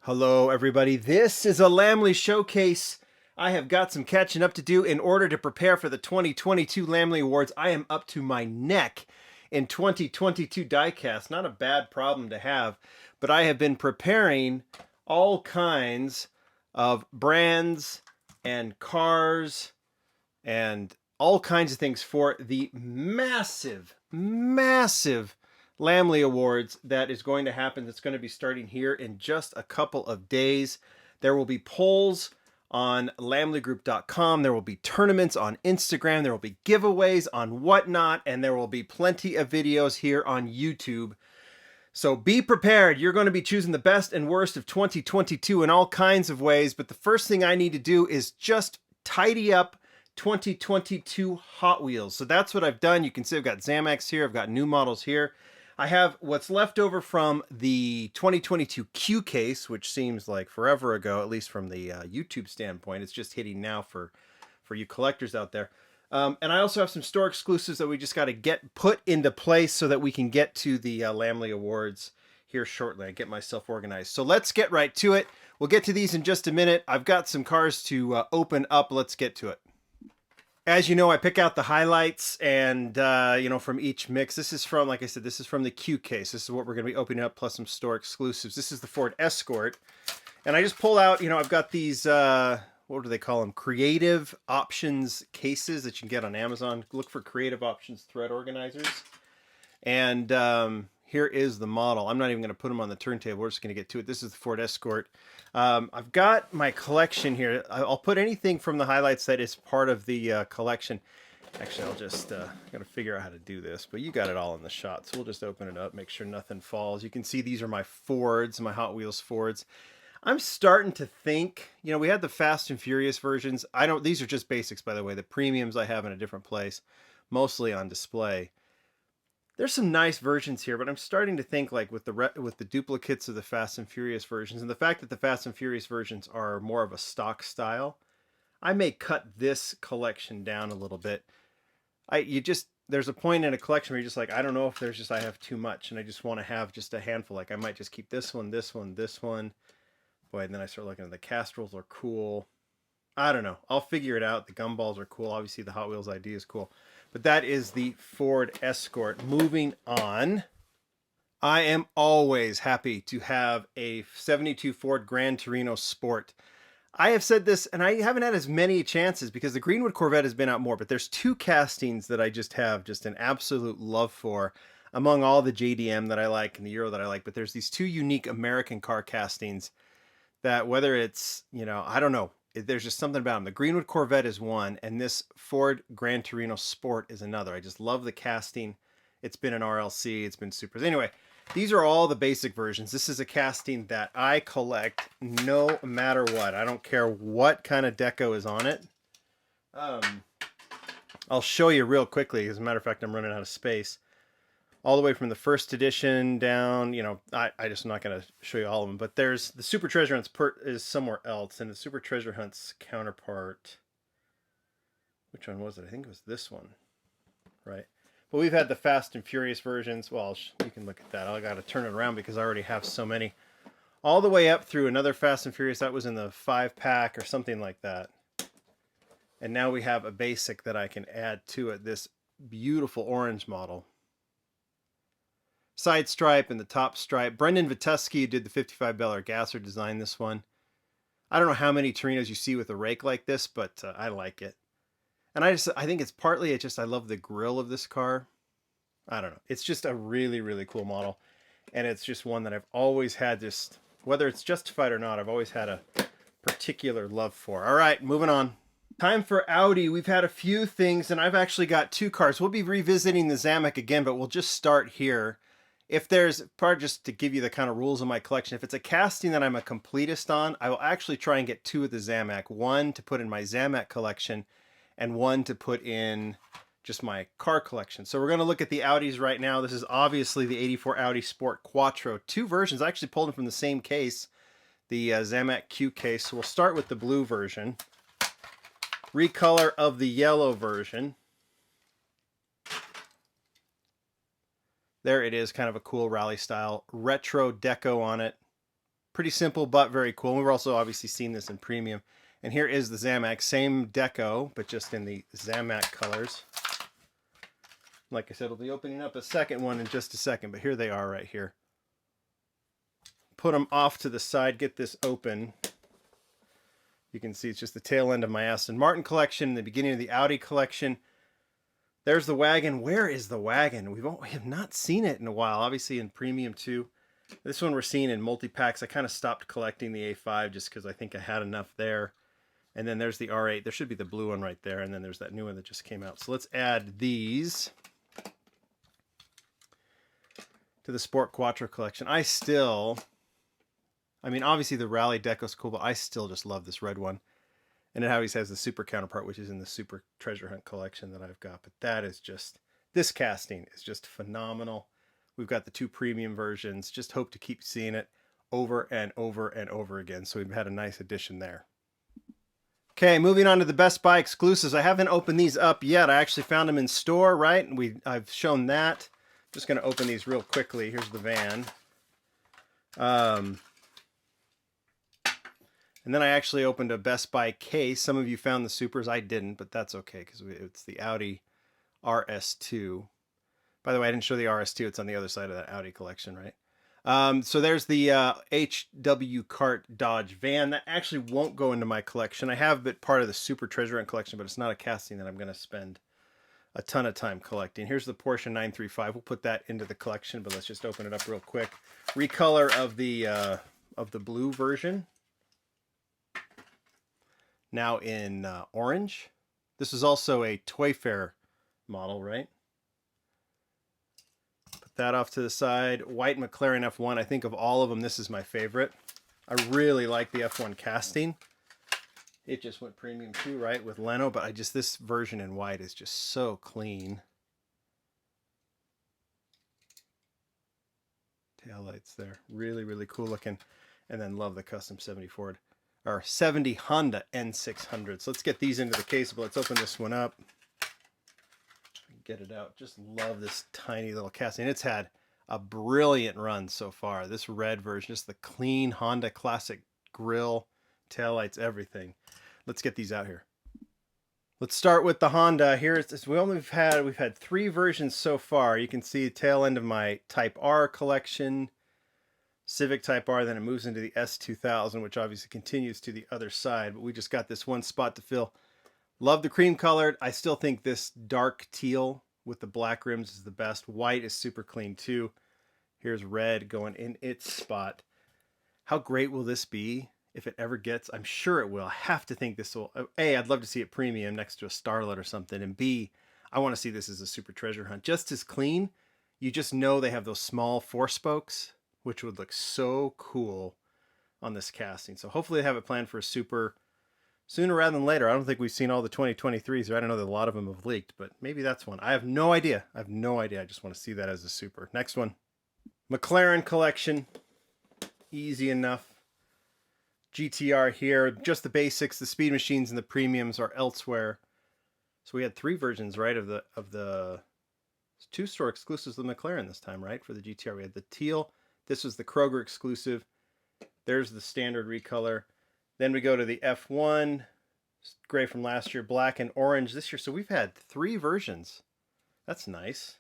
Hello, everybody. This is a Lamley showcase. I have got some catching up to do in order to prepare for the 2022 Lamley Awards. I am up to my neck in 2022 diecast. Not a bad problem to have, but I have been preparing all kinds of brands and cars and all kinds of things for the massive Lamley Awards that is going to happen. That's going to be starting here in just a couple of days. There will be polls on lamleygroup.com. There will be tournaments on Instagram. There will be giveaways on Whatnot, and there will be plenty of videos here on YouTube. So be prepared. You're going to be choosing the best and worst of 2022 in all kinds of ways. But the first thing I need to do is just tidy up 2022 Hot Wheels. So that's what I've done. You can see I've got XAMAX here. I've got new models here. I have what's left over from the 2022 Q case, which seems like forever ago, at least from the YouTube standpoint. It's just hitting now for you collectors out there. And I also have some store exclusives that we just got to get put into place so that we can get to the Lamley Awards here shortly. I get myself organized. So let's get right to it. We'll get to these in just a minute. I've got some cars to open up. Let's get to it. As you know, I pick out the highlights and, from each mix. This is from, like I said, this is from the Q case. This is what we're going to be opening up, plus some store exclusives. This is the Ford Escort. And I just pull out, I've got these, what do they call them? Creative options cases that you can get on Amazon. Look for creative options thread organizers. And here is the model. I'm not even going to put them on the turntable. We're just going to get to it. This is the Ford Escort. I've got my collection here. I'll put anything from the highlights that is part of the collection. Actually, I'll just got to figure out how to do this, but you got it all in the shot. So we'll just open it up, make sure nothing falls. You can see these are my Fords, my Hot Wheels Fords. I'm starting to think, we had the Fast and Furious versions. These are just basics, by the way. The premiums I have in a different place, mostly on display. There's some nice versions here, but I'm starting to think like with the duplicates of the Fast and Furious versions and the fact that the Fast and Furious versions are more of a stock style, I may cut this collection down a little bit. There's a point in a collection where you're just like, I don't know if I have too much and I just want to have just a handful. Like I might just keep this one, this one, this one. Boy, and then I start looking at the Castrals are cool. I don't know. I'll figure it out. The gumballs are cool. Obviously the Hot Wheels ID is cool. But that is the Ford Escort. Moving on. I am always happy to have a 72 Ford Gran Torino Sport. I have said this, and I haven't had as many chances because the Greenwood Corvette has been out more, but there's two castings that I just have just an absolute love for among all the JDM that I like and the Euro that I like. But there's these two unique American car castings that whether it's, I don't know, there's just something about them. The Greenwood Corvette is one, and this Ford Gran Torino Sport is another. I just love the casting. It's been an RLC. It's been super. Anyway, these are all the basic versions. This is a casting that I collect no matter what. I don't care what kind of deco is on it. I'll show you real quickly. As a matter of fact, I'm running out of space. All the way from the first edition down, I just am not going to show you all of them, but there's the Super Treasure Hunt's is somewhere else, and the Super Treasure Hunt's counterpart, which one was it? I think it was this one, right? But we've had the Fast and Furious versions. Well, you can look at that. I got to turn it around because I already have so many. All the way up through another Fast and Furious. That was in the 5-pack or something like that. And now we have a basic that I can add to it, this beautiful orange model. Side stripe and the top stripe. Brendan Vituski did the 55 Bel Air Gasser designed this one. I don't know how many Torinos you see with a rake like this, but I like it. And I think it's partly I love the grille of this car. I don't know. It's just a really, really cool model. And it's just one that I've always had just, whether it's justified or not, I've always had a particular love for. All right, moving on. Time for Audi. We've had a few things, and I've actually got two cars. We'll be revisiting the XAMAX again, but we'll just start here. If there's just to give you the kind of rules of my collection, if it's a casting that I'm a completist on, I will actually try and get two of the XAMAX. One to put in my XAMAX collection and one to put in just my car collection. So we're going to look at the Audis right now. This is obviously the 84 Audi Sport Quattro. Two versions. I actually pulled them from the same case, the XAMAX Q case. So we'll start with the blue version. Recolor of the yellow version. There it is, kind of a cool rally style. Retro deco on it. Pretty simple, but very cool. We've also obviously seen this in premium. And here is the XAMAX, same deco, but just in the XAMAX colors. Like I said, we'll be opening up a second one in just a second, but here they are right here. Put them off to the side, get this open. You can see it's just the tail end of my Aston Martin collection, the beginning of the Audi collection. There's the wagon. Where is the wagon? We have not seen it in a while, obviously in premium too. This one we're seeing in multi-packs. I kind of stopped collecting the A5 just because I think I had enough there. And then there's the R8. There should be the blue one right there. And then there's that new one that just came out. So let's add these to the Sport Quattro collection. I mean, obviously the Rally Deco's cool, but I still just love this red one. And it always has the Super counterpart, which is in the Super Treasure Hunt collection that I've got. But that is just, this casting is just phenomenal. We've got the 2 premium versions. Just hope to keep seeing it over and over and over again. So we've had a nice addition there. Okay, moving on to the Best Buy exclusives. I haven't opened these up yet. I actually found them in store, right? And I've shown that. Just going to open these real quickly. Here's the van. And then I actually opened a Best Buy case. Some of you found the Supers. I didn't, but that's okay because it's the Audi RS2. By the way, I didn't show the RS2. It's on the other side of that Audi collection, right? So there's the HW Cart Dodge van. That actually won't go into my collection. I have it part of the Super Treasure Hunt collection, but it's not a casting that I'm going to spend a ton of time collecting. Here's the Porsche 935. We'll put that into the collection, but let's just open it up real quick. Recolor of the blue version. Now in orange. This is also a Toy Fair model, right? Put that off to the side. White McLaren F1. I think of all of them, this is my favorite. I really like the F1 casting. It just went premium too, right, with Leno, but this version in white is just so clean. Taillights there. Really, really cool looking. And then love the custom 70 Ford. Or 70 Honda N600. So let's get these into the case, but let's open this one up. Get it out. Just love this tiny little casting. It's had a brilliant run so far. This red version, just the clean Honda classic grille, taillights, everything. Let's get these out here. Let's start with the Honda. Here we've had 3 versions so far. You can see the tail end of my Type R collection. Civic Type R, then it moves into the S2000, which obviously continues to the other side, but we just got this one spot to fill. Love the cream colored. I still think this dark teal with the black rims is the best. White is super clean too. Here's red going in its spot. How great will this be if it ever gets? I'm sure it will. I have to think this will. A, I'd love to see it premium next to a Starlet or something, and B, I want to see this as a Super Treasure Hunt. Just as clean. You just know they have those small 4-spokes, which would look so cool on this casting. So hopefully they have it planned for a Super sooner rather than later. I don't think we've seen all the 2023s, or I don't know that a lot of them have leaked, but maybe that's one. I have no idea. I just want to see that as a Super. Next one. McLaren collection. Easy enough. GTR here. Just the basics. The speed machines and the premiums are elsewhere. So we had 3 versions, right, of the 2 store exclusives of the McLaren this time, right, for the GTR. We had the teal. This was the Kroger exclusive. There's the standard recolor. Then we go to the F1, gray from last year, black and orange this year. So we've had 3 versions. That's nice.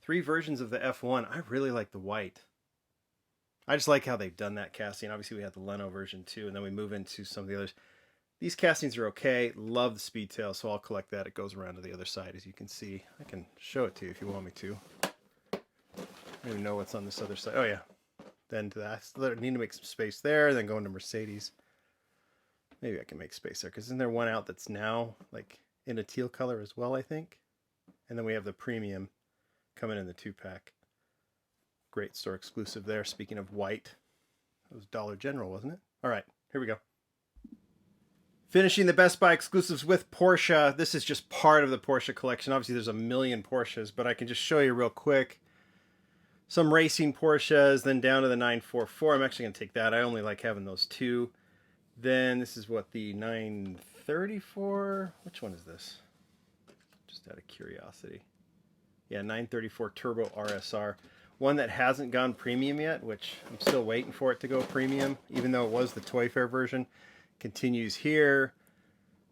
3 versions of the F1. I really like the white. I just like how they've done that casting. Obviously, we have the Leno version too, and then we move into some of the others. These castings are okay. Love the Speedtail, so I'll collect that. It goes around to the other side, as you can see. I can show it to you if you want me to. I don't even know what's on this other side. Oh, yeah. Then to that. So I need to make some space there, then go into Mercedes. Maybe I can make space there, because isn't there one out that's now like in a teal color as well, I think? And then we have the premium coming in the 2-pack. Great store exclusive there. Speaking of white, it was Dollar General, wasn't it? All right, here we go. Finishing the Best Buy exclusives with Porsche. This is just part of the Porsche collection. Obviously, there's a million Porsches, but I can just show you real quick. Some racing Porsches, then down to the 944. I'm actually going to take that. I only like having those 2. Then this is what, the 934? Which one is this? Just out of curiosity. Yeah, 934 Turbo RSR. one that hasn't gone premium yet, which I'm still waiting for it to go premium, even though it was the Toy Fair version. Continues here,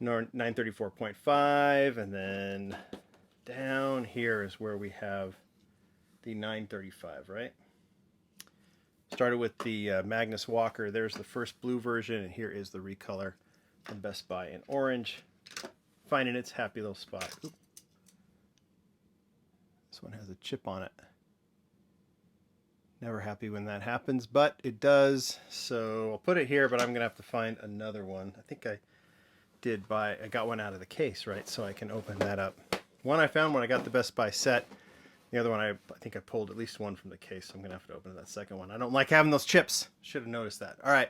934.5, and then down here is where we have the 935, right? Started with the Magnus Walker. There's the first blue version, and here is the recolor from Best Buy in orange. Finding its happy little spot. Oop. This one has a chip on it. Never happy when that happens, but it does. So I'll put it here, but I'm going to have to find another one. I think I got one out of the case, right? So I can open that up. One I found when I got the Best Buy set. The other one, I think I pulled at least one from the case, so I'm going to have to open that second one. I don't like having those chips. Should have noticed that. All right.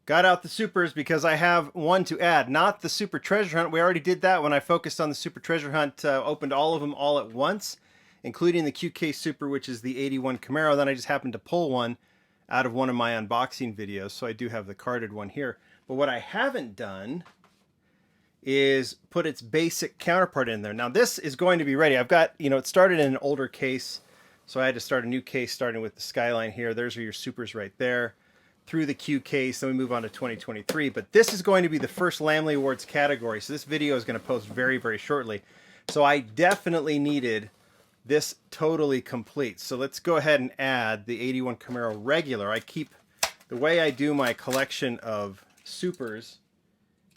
Got out the supers because I have one to add. Not the Super Treasure Hunt. We already did that when I focused on the Super Treasure Hunt. Opened all of them all at once, including the QK Super, which is the 81 Camaro. Then I just happened to pull one out of one of my unboxing videos, so I do have the carded one here. But what I haven't done is put its basic counterpart in there. Now this is going to be ready. I've got, it started in an older case, so I had to start a new case starting with the Skyline here. There's your supers right there. Through the Q case, then we move on to 2023. But this is going to be the first Lamley Awards category, so this video is going to post very, very shortly. So I definitely needed this totally complete. So let's go ahead and add the 81 Camaro regular. The way I do my collection of supers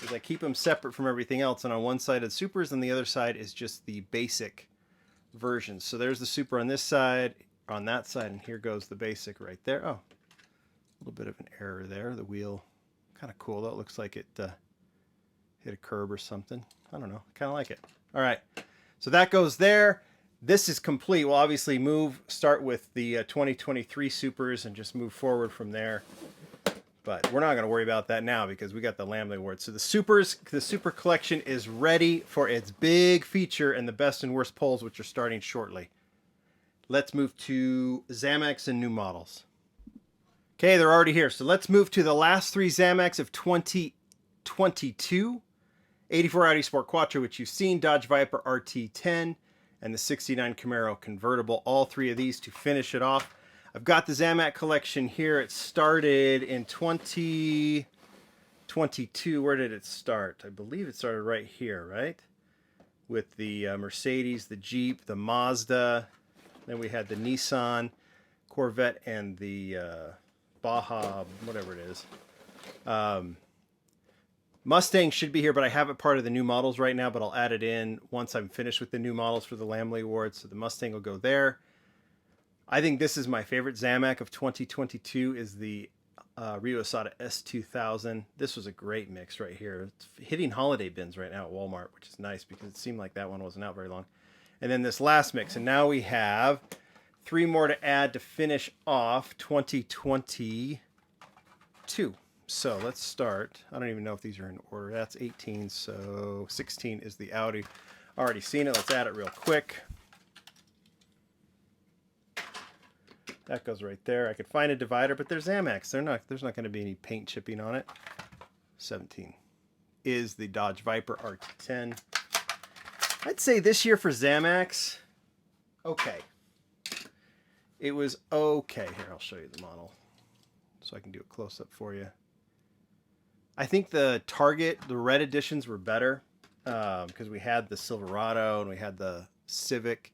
is I keep them separate from everything else, and on one side is supers and the other side is just the basic version. So there's the super on this side, on that side, and here goes the basic right there. Oh, a little bit of an error there. The wheel, kind of cool though. It looks like it hit a curb or something. I don't know, kind of like it. All right, so that goes there. This is complete. We'll obviously start with the 2023 supers and just move forward from there. But we're not going to worry about that now because we got the Lamley Awards. So the super collection is ready for its big feature and the best and worst polls, which are starting shortly. Let's move to XAMAX and new models. Okay, they're already here. So let's move to the last three XAMAX of 2022. 84 Audi Sport Quattro, which you've seen, Dodge Viper RT10, and the 69 Camaro convertible. All three of these to finish it off. I've got the XAMAX collection here. It started in 2022. Where did it start? I believe it started right here, right? With the Mercedes, the Jeep, the Mazda. Then we had the Nissan, Corvette, and the Baja, whatever it is. Mustang should be here, but I have it part of the new models right now, but I'll add it in once I'm finished with the new models for the Lamley Awards. So the Mustang will go there. I think this is my favorite XAMAX of 2022 is the Rio Asada S2000. This was a great mix right here. It's hitting holiday bins right now at Walmart, which is nice because it seemed like that one wasn't out very long. And then this last mix, and now we have three more to add to finish off 2022. So let's start. I don't even know if these are in order. That's 18, so 16 is the Audi. Already seen it. Let's add it real quick. That goes right there. I could find a divider, but there's XAMAX. There's not going to be any paint chipping on it. 17 is the Dodge Viper RT10. I'd say this year for XAMAX, okay. It was okay. Here, I'll show you the model so I can do a close-up for you. I think the red editions were better because we had the Silverado and we had the Civic.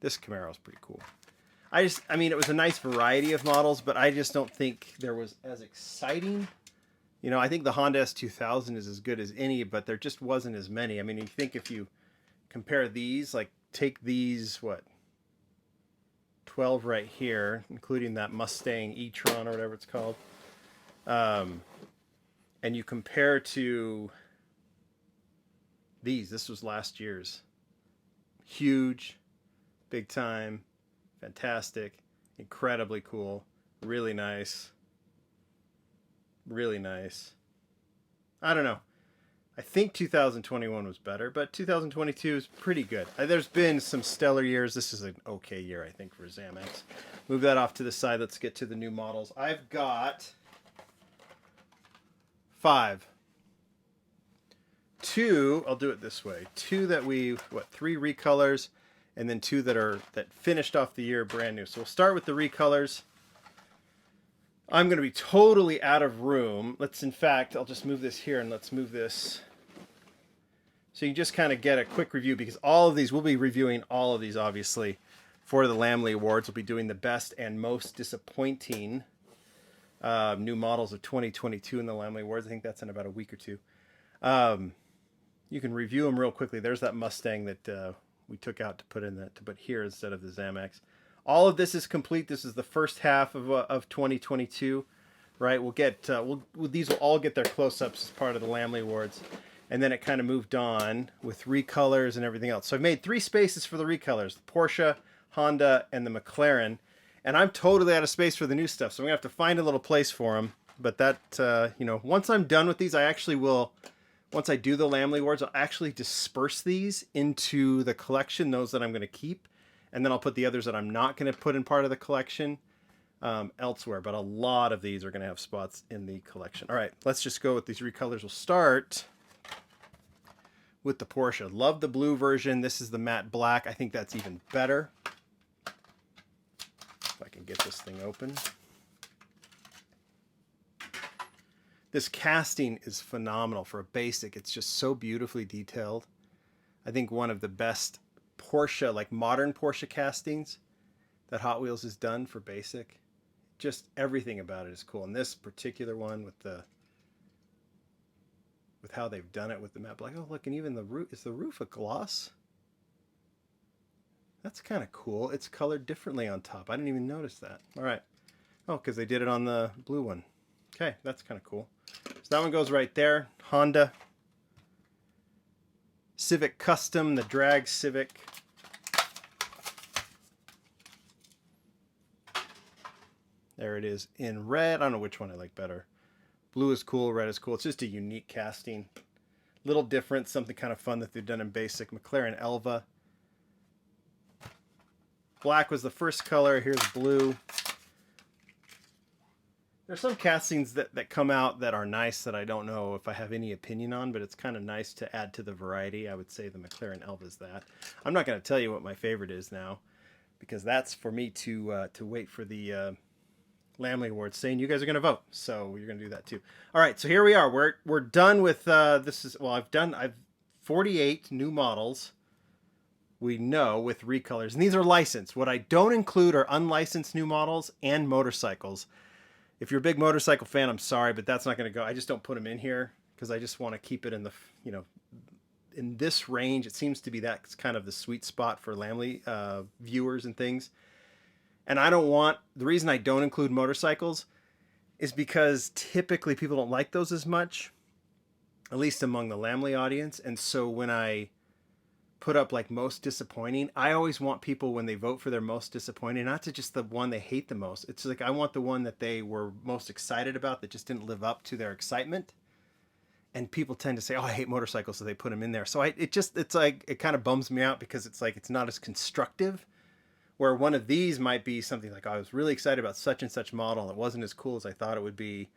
This Camaro is pretty cool. I mean, it was a nice variety of models, but I just don't think there was as exciting. I think the Honda S2000 is as good as any, but there just wasn't as many. I mean, you think if you compare these, like take these, 12 right here, including that Mustang e-tron or whatever it's called, and you compare to these. This was last year's. Huge, big time. Fantastic, incredibly cool, really nice. Really nice. I don't know. I think 2021 was better, but 2022 is pretty good. There's been some stellar years. This is an okay year, I think, for XAMAX. Move that off to the side. Let's get to the new models. I've got 5. 2, I'll do it this way. 2 that 3 recolors, and then two that finished off the year brand new. So we'll start with the recolors. I'm going to be totally out of room. In fact, I'll just move this here and let's move this. So you just kind of get a quick review, because all of these, we'll be reviewing all of these obviously for the Lamley Awards. We'll be doing the best and most disappointing new models of 2022 in the Lamley Awards. I think that's in about a week or two. You can review them real quickly. There's that Mustang that we took out to put here instead of the XAMAX. All of this is complete. This is the first half of 2022, right? We'll get these will all get their close-ups as part of the Lamley Awards, and then it kind of moved on with recolors and everything else. So I've made 3 spaces for the recolors: the Porsche, Honda, and the McLaren, and I'm totally out of space for the new stuff. So I'm gonna have to find a little place for them. But that once I'm done with these, I actually will. Once I do the Lamley Awards, I'll actually disperse these into the collection, those that I'm going to keep. And then I'll put the others that I'm not going to put in part of the collection elsewhere. But a lot of these are going to have spots in the collection. All right, let's just go with these recolors. We'll start with the Porsche. Love the blue version. This is the matte black. I think that's even better. If I can get this thing open. This casting is phenomenal for a basic. It's just so beautifully detailed. I think one of the best Porsche, like modern Porsche castings that Hot Wheels has done for basic. Just everything about it is cool. And this particular one with how they've done it with the matte black. Oh, look, and even the roof, is the roof a gloss? That's kind of cool. It's colored differently on top. I didn't even notice that. All right. Oh, because they did it on the blue one. Okay, that's kind of cool. So that one goes right there. Honda. Civic Custom, the drag Civic. There it is in red. I don't know which one I like better. Blue is cool, red is cool. It's just a unique casting. Little different, something kind of fun that they've done in basic. McLaren Elva. Black was the first color. Here's blue. There's some castings that come out that are nice that I don't know if I have any opinion on, but it's kind of nice to add to the variety. I would say the McLaren Elva is that. I'm not going to tell you what my favorite is now, because that's for me to wait for the Lamley Awards saying you guys are going to vote. So you're going to do that too. All right, so here we are. We're done with I've 48 new models. We know with recolors, and these are licensed. What I don't include are unlicensed new models and motorcycles. If you're a big motorcycle fan, I'm sorry, but that's not going to go. I just don't put them in here because I just want to keep it in the, in this range. It seems to be that's kind of the sweet spot for Lamley viewers and things. And the reason I don't include motorcycles is because typically people don't like those as much, at least among the Lamley audience. And so when I put up like most disappointing, I always want people, when they vote for their most disappointing, not to just the one they hate the most. It's like I want the one that they were most excited about that just didn't live up to their excitement. And people tend to say, oh, I hate motorcycles, so they put them in there. So it kind of bums me out, because it's like it's not as constructive. Where one of these might be something like, oh, I was really excited about such and such model, and it wasn't as cool as I thought it would be.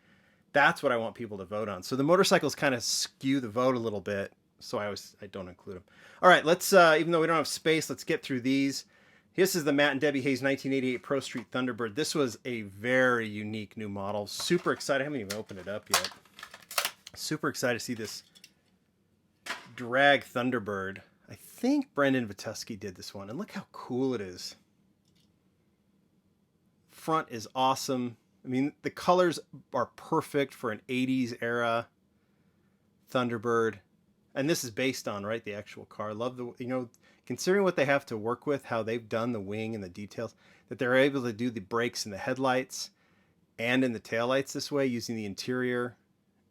That's what I want people to vote on. So the motorcycles kind of skew the vote a little bit. So I don't include them. All right, let's, even though we don't have space, let's get through these. This is the Matt and Debbie Hayes 1988 Pro Street Thunderbird. This was a very unique new model. Super excited. I haven't even opened it up yet. Super excited to see this drag Thunderbird. I think Brendan Vituski did this one. And look how cool it is. Front is awesome. I mean, the colors are perfect for an 80s era Thunderbird. And this is based on, right, the actual car. Love considering what they have to work with, how they've done the wing and the details, that they're able to do the brakes in the headlights and in the taillights this way using the interior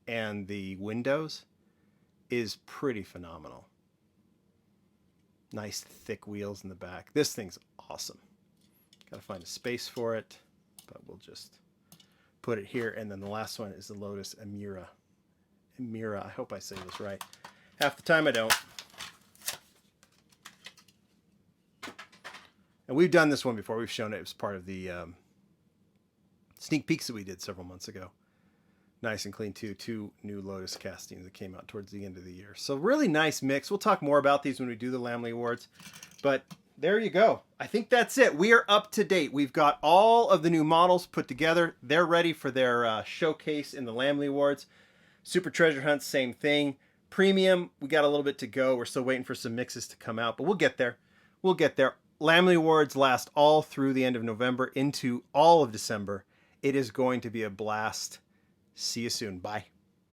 and the windows is pretty phenomenal. Nice thick wheels in the back. This thing's awesome. Got to find a space for it, but we'll just put it here. And then the last one is the Lotus Emira. I hope I say this right. Half the time I don't. And we've done this one before. We've shown it. It was part of the sneak peeks that we did several months ago. Nice and clean too. 2 new Lotus castings that came out towards the end of the year. So really nice mix. We'll talk more about these when we do the Lamley Awards. But there you go. I think that's it. We are up to date. We've got all of the new models put together. They're ready for their showcase in the Lamley Awards. Super Treasure Hunt, same thing. Premium, we got a little bit to go. We're still waiting for some mixes to come out, but we'll get there. We'll get there. Lamley Awards last all through the end of November into all of December. It is going to be a blast. See you soon. Bye.